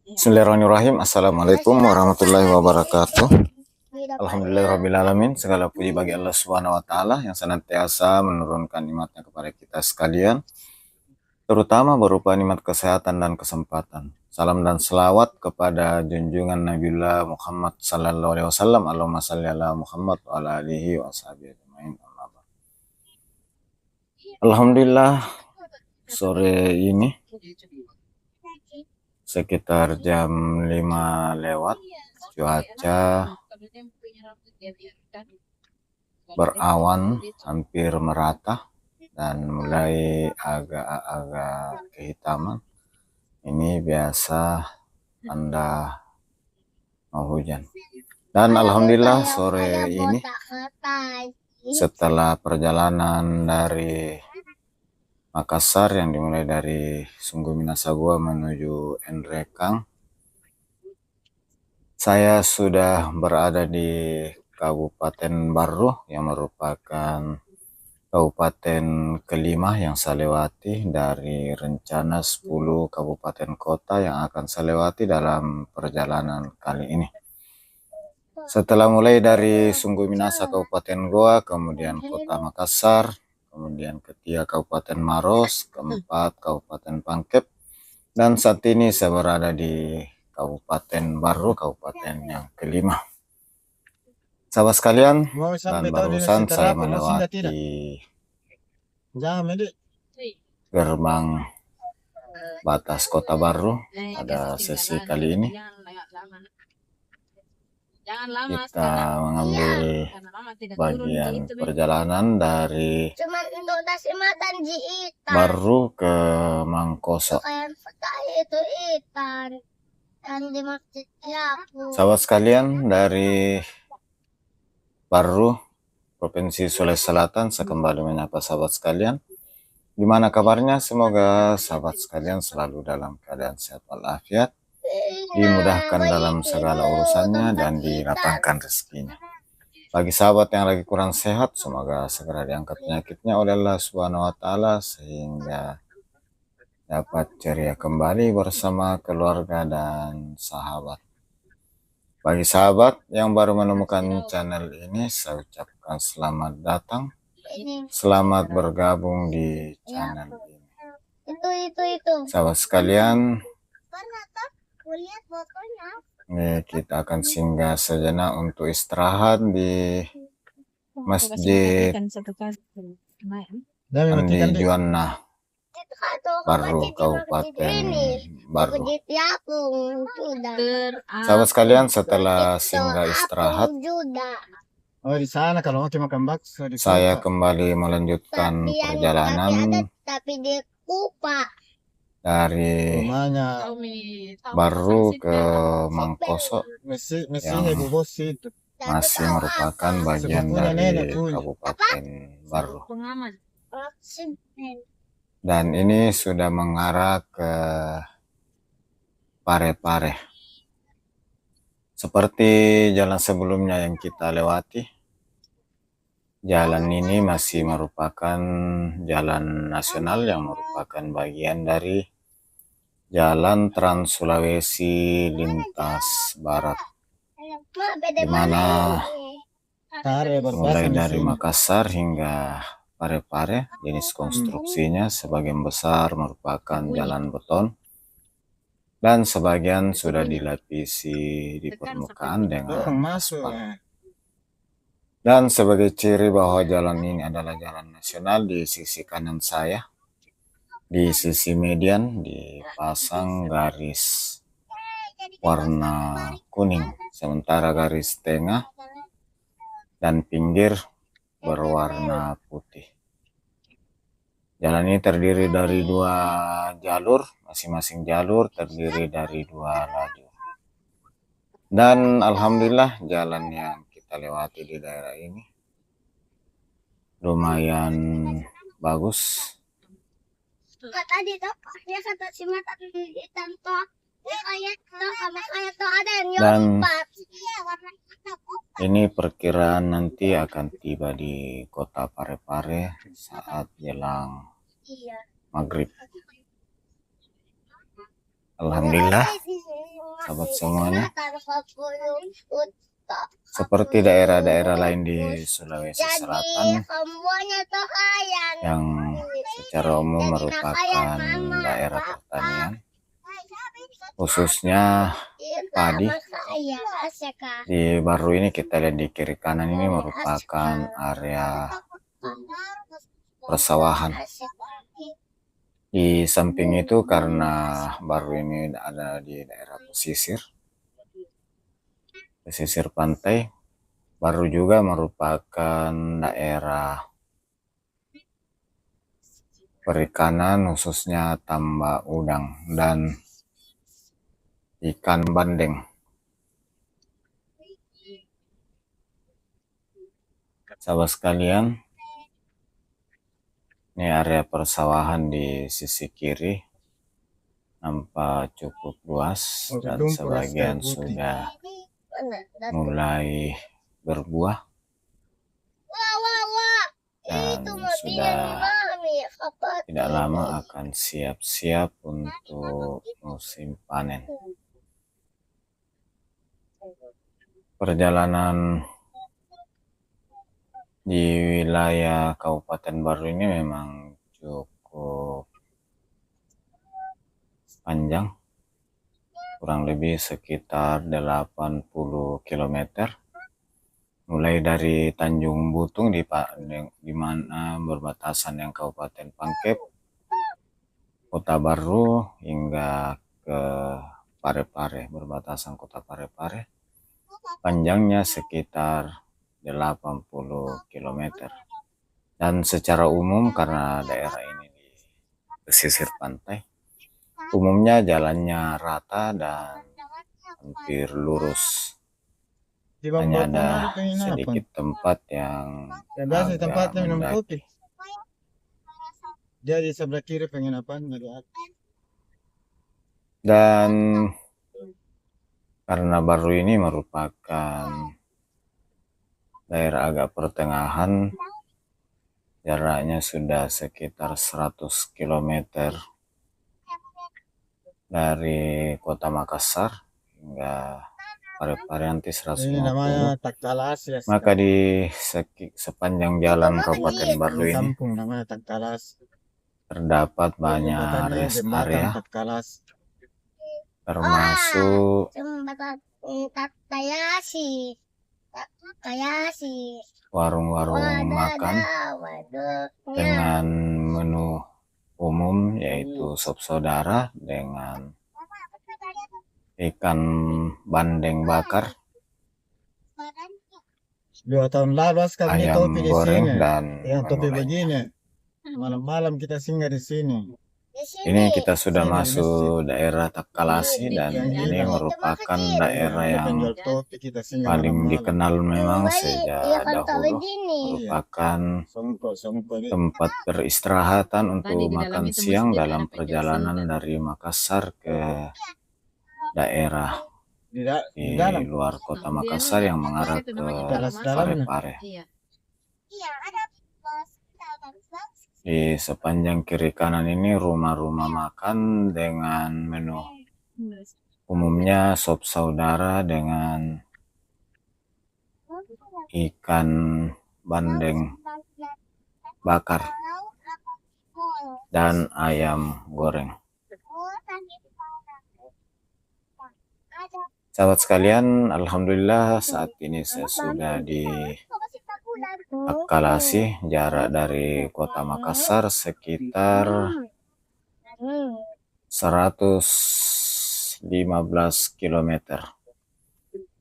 Bismillahirrahmanirrahim. Assalamualaikum warahmatullahi wabarakatuh. Alhamdulillahirrabbilalamin. Segala puji bagi Allah Subhanahu wa Ta'ala yang senantiasa menurunkan nikmatnya kepada kita sekalian, terutama berupa nikmat kesehatan dan kesempatan. Salam dan selawat kepada junjungan Nabiullah Muhammad sallallahu alaihi wasallam. Allahumma shalli ala Muhammad wa ala alihi wa sahbihi ajmain. Alhamdulillah, sore ini sekitar jam 5 lewat, cuaca berawan hampir merata dan mulai agak-agak kehitaman. Ini biasa tanda mau hujan. Dan alhamdulillah sore ini setelah perjalanan dari Makassar yang dimulai dari Sungguh Minasabua menuju Nrekang, saya sudah berada di Kabupaten Barru yang merupakan kabupaten kelima yang saya lewati dari rencana 10 kabupaten kota yang akan saya lewati dalam perjalanan kali ini. Setelah mulai dari Sungguh Minasa Kabupaten Goa, kemudian Kota Makassar, kemudian ketiga Kabupaten Maros, keempat Kabupaten Pangkep, dan saat ini saya berada di Kabupaten Barru, kabupaten yang kelima. Sahabat sekalian, dan barusan saya melewati gerbang batas Kota Barru pada sesi kali ini. Kita mengambil bagian perjalanan dari Barru ke Mangkoso. Sahabat sekalian, dari Barru, Provinsi Sulawesi Selatan, saya kembali menyapa sahabat sekalian. Gimana kabarnya? Semoga sahabat sekalian selalu dalam keadaan sehat walafiat, dimudahkan dalam segala urusannya, dan dilapangkan rezekinya. Bagi sahabat yang lagi kurang sehat, semoga segera diangkat penyakitnya oleh Allah Subhanahu wa Ta'ala sehingga dapat ceria kembali bersama keluarga dan sahabat. Bagi sahabat yang baru menemukan channel ini, saya ucapkan selamat datang, selamat bergabung di channel ini. Sahabat sekalian, kita akan singgah sejenak untuk istirahat di Masjid Andi Juwana Barru, Kabupaten Barru. Sahabat sekalian, setelah singgah istirahat, saya kembali melanjutkan perjalanan dari Barru ke Mangkoso yang masih merupakan bagian dari Kabupaten Barru. Dan ini sudah mengarah ke Parepare. Seperti jalan sebelumnya yang kita lewati, jalan ini masih merupakan jalan nasional yang merupakan bagian dari Jalan Trans Sulawesi Lintas Barat, di mana mulai dari Makassar hingga Parepare, jenis konstruksinya sebagian besar merupakan jalan beton dan sebagian sudah dilapisi di permukaan dengan aspal. Dan sebagai ciri bahwa jalan ini adalah jalan nasional, di sisi kanan saya, di sisi median dipasang garis warna kuning, sementara garis tengah dan pinggir berwarna putih. Jalan ini terdiri dari 2 jalur, masing-masing jalur terdiri dari 2 lajur. Dan alhamdulillah jalan yang kita lewati di daerah ini lumayan bagus. Dan ini perkiraan nanti akan tiba di kota Parepare saat jelang maghrib. Alhamdulillah sahabat semuanya. Seperti daerah-daerah lain di Sulawesi Selatan yang secara umum merupakan daerah pertanian, khususnya padi. Di Baru ini kita lihat di kiri kanan ini merupakan area persawahan. Di samping itu karena Baru ini ada di daerah pesisir pantai, Baru juga merupakan daerah perikanan, khususnya tambak udang dan ikan bandeng. Sahabat sekalian, ini area persawahan di sisi kiri nampak cukup luas dan sebagian sudah mulai berbuah dan sudah tidak lama akan siap-siap untuk musim panen. Perjalanan di wilayah Kabupaten Baru ini memang cukup panjang, kurang lebih sekitar 80 km, mulai dari Tanjung Butung di mana berbatasan yang Kabupaten Pangkep, Kota Baru, hingga ke Parepare, berbatasan Kota Parepare. Panjangnya sekitar 80 km. Dan secara umum karena daerah ini di pesisir pantai, umumnya jalannya rata dan hampir lurus. Hanya ada sedikit tempat yang agak mendaki. Dia di sebelah kiri pengen apa? Dan karena Baru ini merupakan daerah agak pertengahan, jaraknya sudah sekitar 100 km dari Kota Makassar hingga Parepare nanti 150. Maka di sepanjang jalan Kabupaten Baru ini terdapat banyak rest area, termasuk warung-warung makan dengan menu umum yaitu sop saudara dengan ikan bandeng bakar, 2 tahun lalu kami ayam topi di goreng sini. dan Yang topi menu lainnya. begini. Malam-malam kita singgah di sini. Ini kita sudah masuk daerah Takalasi dan ini merupakan daerah yang paling dikenal memang sejak dahulu, merupakan tempat peristirahatan untuk makan siang dalam perjalanan dari Makassar ke daerah di luar kota Makassar yang mengarah ke Parepare. Di sepanjang kiri kanan ini rumah-rumah makan dengan menu umumnya sop saudara dengan ikan bandeng bakar dan ayam goreng. Sahabat sekalian, alhamdulillah saat ini saya sudah di Takalasi, jarak dari kota Makassar sekitar 115 km.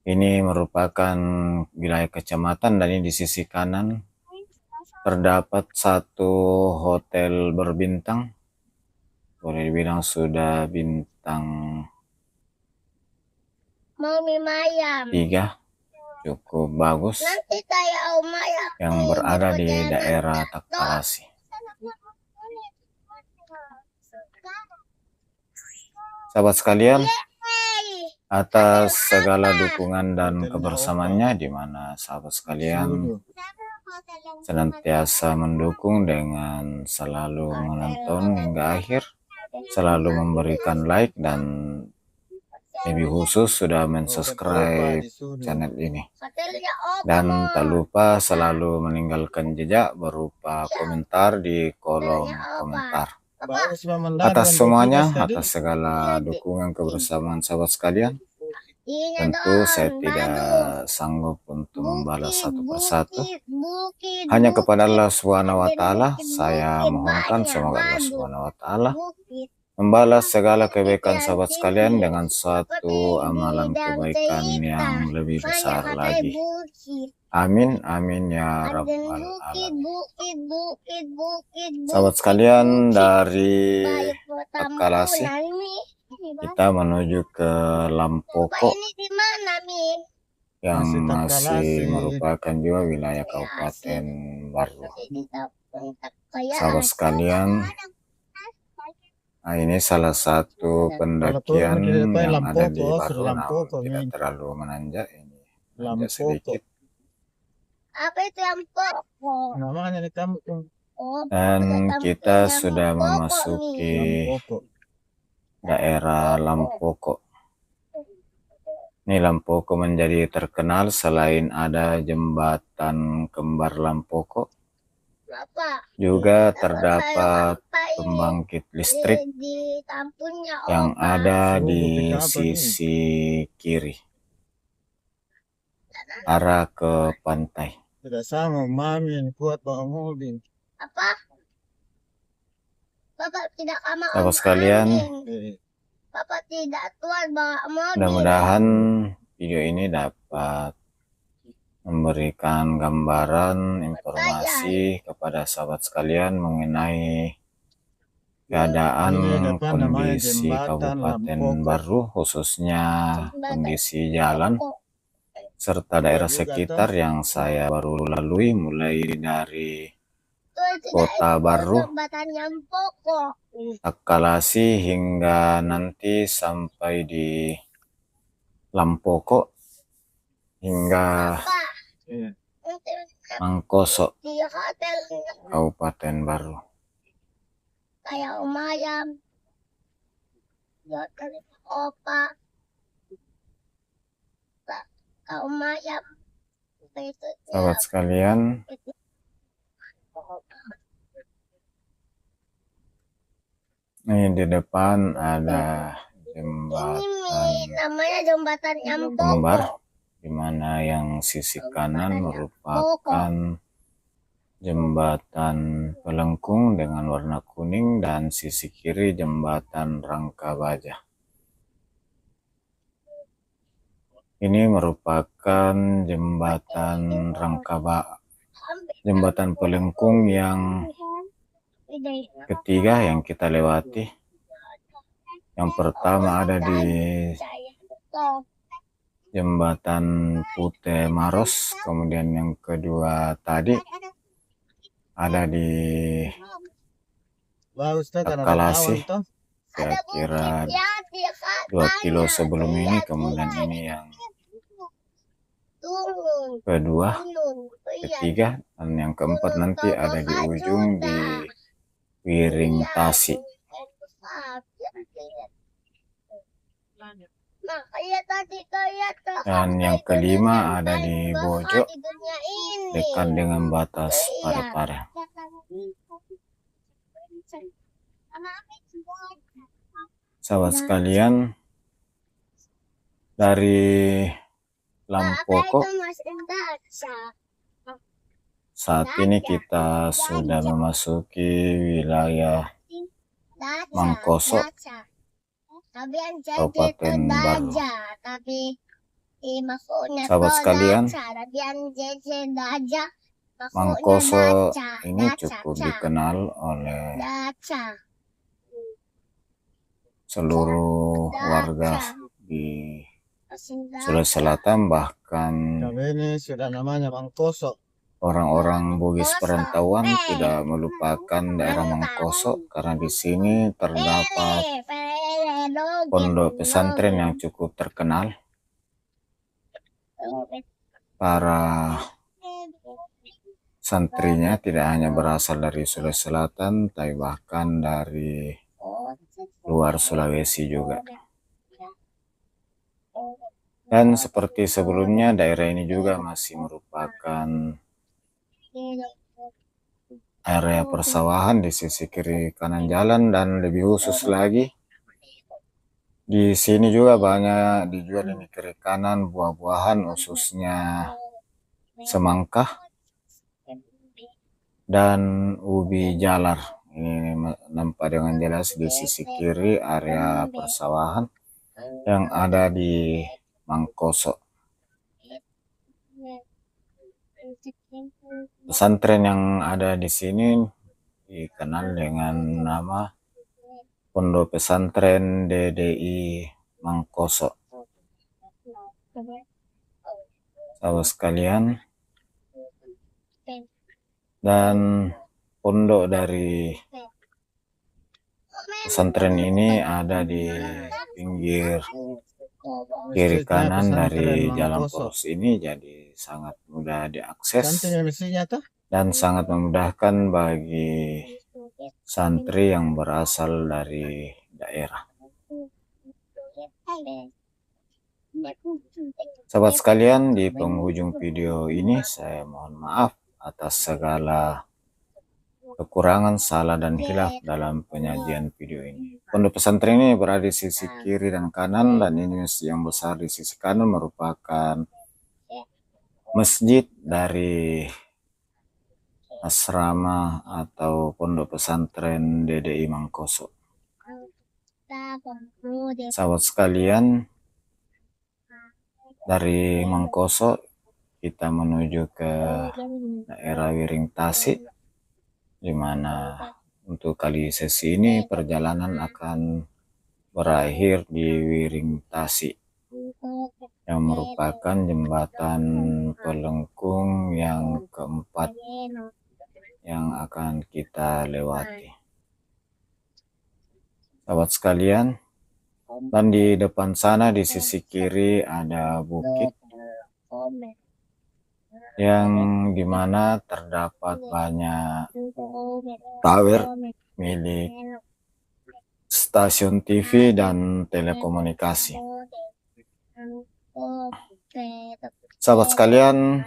Ini merupakan wilayah kecamatan dan ini di sisi kanan terdapat satu hotel berbintang, boleh dibilang sudah bintang 3, cukup bagus, yang berada di daerah Takalasi. Sahabat sekalian, atas segala dukungan dan kebersamaannya, di mana sahabat sekalian senantiasa mendukung dengan selalu menonton hingga akhir, selalu memberikan like dan lebih khusus sudah Oh, mensubscribe di sini. channel ini. Dan tak lupa selalu meninggalkan jejak berupa komentar di kolom komentar. Bagus memang Atas dan semuanya, berkipas tadi. atas segala dukungan kebersamaan sahabat sekalian, tentu saya tidak sanggup untuk membalas satu persatu. Hanya kepada Allah Subhanahu wa Ta'ala saya mohonkan, semoga Allah Subhanahu wa Ta'ala membalas segala kebaikan sahabat sekalian dengan suatu amalan kebaikan yang lebih besar lagi. Amin, amin ya rabbal alamin. Sahabat sekalian, dari Takalasi kita menuju ke Lampoko yang masih merupakan juga wilayah Kabupaten Baru. Sahabat sekalian, nah ini salah satu pendakian yang ada di Baru, namun tidak terlalu menanjak, ini menanjak sedikit. Apa itu Lampoko? Namanya di kampung Dan kita sudah memasuki Lampoko. daerah Lampoko. Ini Lampoko menjadi terkenal selain ada jembatan kembar Lampoko, juga terdapat pembangkit listrik yang ada di sisi kiri arah ke pantai. Tidak sama mami yang kuat bawa mobil. Apa? Bapak tidak sama Sahabat sekalian, Bapak tidak kuat bawa mobil. mudah-mudahan video ini dapat memberikan gambaran informasi kepada sahabat sekalian mengenai keadaan kondisi Kabupaten Baru, khususnya kondisi jalan serta daerah sekitar yang saya baru lalui, mulai dari Kota Baru, Takalasi, hingga nanti sampai di Lampoko hingga Mangkoso, Kabupaten Baru. Kayak umayam, opa, umayam. Sahabat sekalian, ini di depan ada jembatan Ini namanya jembatan kembar, Lampoko. di mana yang sisi kanan merupakan jembatan pelengkung dengan warna kuning dan sisi kiri jembatan rangka baja. Ini merupakan jembatan pelengkung yang ketiga yang kita lewati. Yang pertama ada di jembatan Pute Maros, kemudian yang kedua tadi ada di Takalasi, kira-kira 2 kilo sebelum ini, kemudian ini yang kedua, ketiga, dan yang keempat nanti ada di ujung di Wiring Tasi. Dan yang kelima ada di Bojo, dekat dengan batas Parepare. Sahabat sekalian, dari Lampoko saat ini kita sudah memasuki wilayah Mangkoso, Kabupaten Baru. Sahabat sekalian, Mangkoso ini cukup dikenal oleh seluruh warga di Sulawesi Selatan, bahkan ini sudah namanya Mangkoso. Orang-orang Bugis perantauan tidak melupakan daerah Mangkoso karena di sini terdapat pondok pesantren yang cukup terkenal. Para santrinya tidak hanya berasal dari Sulawesi Selatan, tapi bahkan dari luar Sulawesi juga. Dan seperti sebelumnya, daerah ini juga masih merupakan area persawahan di sisi kiri kanan jalan, dan lebih khusus lagi di sini juga banyak dijual ini kiri kanan buah-buahan, khususnya semangka dan ubi jalar. Ini nampak dengan jelas di sisi kiri area persawahan yang ada di Mangkoso. Pesantren yang ada di sini dikenal dengan nama Pondok Pesantren DDI Mangkoso. Sahabat sekalian, dan pondok dari pesantren ini ada di pinggir kiri kanan dari jalan poros ini, jadi sangat mudah diakses Santai mestinya tuh. dan sangat memudahkan bagi santri yang berasal dari daerah. Sahabat sekalian, di penghujung video ini saya mohon maaf atas segala kekurangan, salah, dan hilaf dalam penyajian video ini. Pondok pesantren ini berada di sisi kiri dan kanan, dan ini yang besar di sisi kanan merupakan masjid dari asrama atau pondok pesantren DDI Mangkoso. Sahabat sekalian, dari Mangkoso kita menuju ke daerah Wiring Tasik, di mana untuk kali sesi ini perjalanan akan berakhir di Wiring Tasik, yang merupakan jembatan pelengkung yang keempat yang akan kita lewati. Sahabat sekalian, dan di depan sana di sisi kiri ada bukit yang dimana terdapat banyak tower milik stasiun TV dan telekomunikasi. Sahabat sekalian,